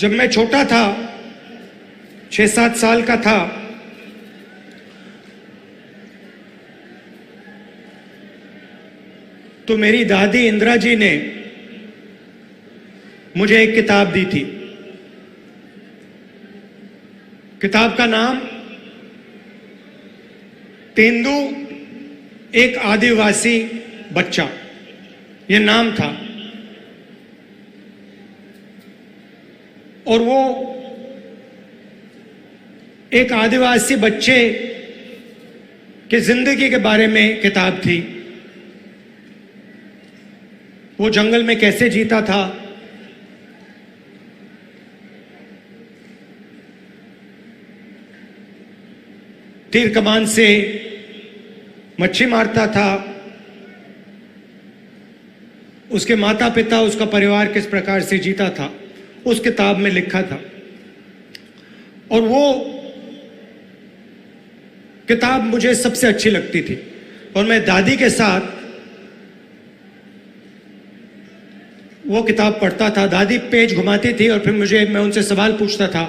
जब मैं छोटा था, 6-7 साल का था, तो मेरी दादी इंदिरा जी ने मुझे एक किताब दी थी। किताब का नाम तेंदू एक आदिवासी बच्चा, यह नाम था। और वो एक आदिवासी बच्चे की जिंदगी के बारे में किताब थी। वो जंगल में कैसे जीता था, तीर कमान से मच्छी मारता था, उसके माता पिता, उसका परिवार किस प्रकार से जीता था, उस किताब में लिखा था। और वो किताब मुझे सबसे अच्छी लगती थी। और मैं दादी के साथ वो किताब पढ़ता था। दादी पेज घुमाती थी और फिर मैं उनसे सवाल पूछता था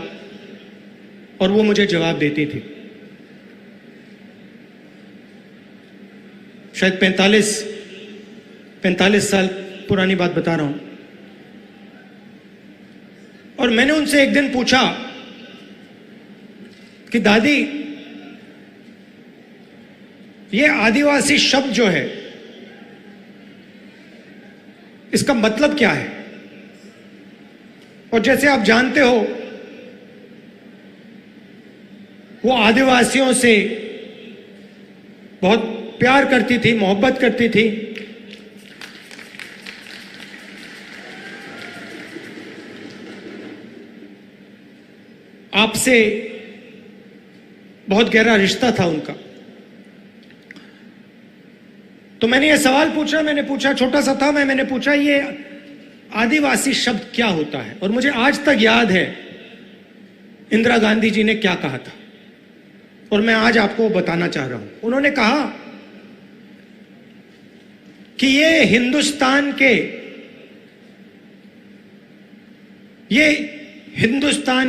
और वो मुझे जवाब देती थी। शायद 45 साल पुरानी बात बता रहा हूं। और मैंने उनसे एक दिन पूछा कि दादी, ये आदिवासी शब्द जो है, इसका मतलब क्या है? और जैसे आप जानते हो, वो आदिवासियों से बहुत प्यार करती थी, मोहब्बत करती थी। आपसे बहुत गहरा रिश्ता था उनका। तो मैंने ये सवाल पूछा, छोटा सा था मैंने पूछा, ये आदिवासी शब्द क्या होता है? और मुझे आज तक याद है इंदिरा गांधी जी ने क्या कहा था, और मैं आज आपको बताना चाह रहा हूं। उन्होंने कहा कि ये हिंदुस्तान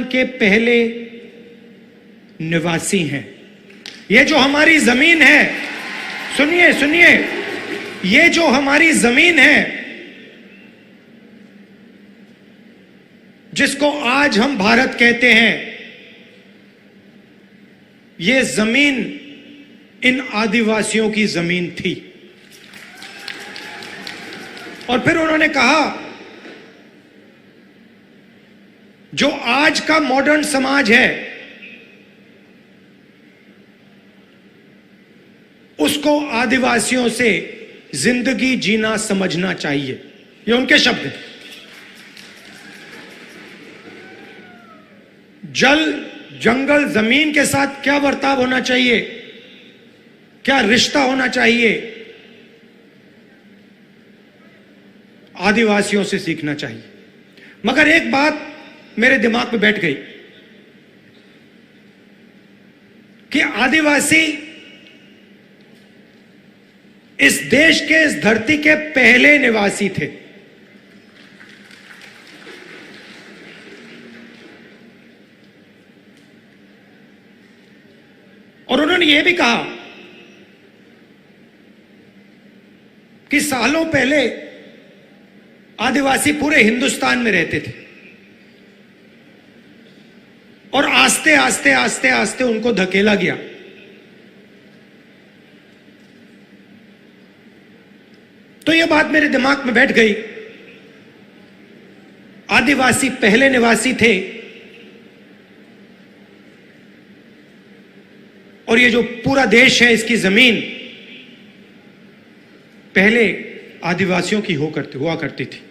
के पहले निवासी हैं। ये जो हमारी जमीन है, सुनिए, ये जो हमारी जमीन है, जिसको आज हम भारत कहते हैं, ये जमीन इन आदिवासियों की जमीन थी। और फिर उन्होंने कहा, जो आज का मॉडर्न समाज है, उसको आदिवासियों से जिंदगी जीना समझना चाहिए। ये उनके शब्द हैं। जल, जंगल, जमीन के साथ क्या बर्ताव होना चाहिए, क्या रिश्ता होना चाहिए, आदिवासियों से सीखना चाहिए। मगर एक बात मेरे दिमाग में बैठ गई कि आदिवासी इस देश के, इस धरती के पहले निवासी थे। और उन्होंने यह भी कहा कि सालों पहले आदिवासी पूरे हिंदुस्तान में रहते थे और आस्ते आस्ते उनको धकेला गया। तो यह बात मेरे दिमाग में बैठ गई। आदिवासी पहले निवासी थे और ये जो पूरा देश है, इसकी जमीन पहले आदिवासियों की हुआ करती थी।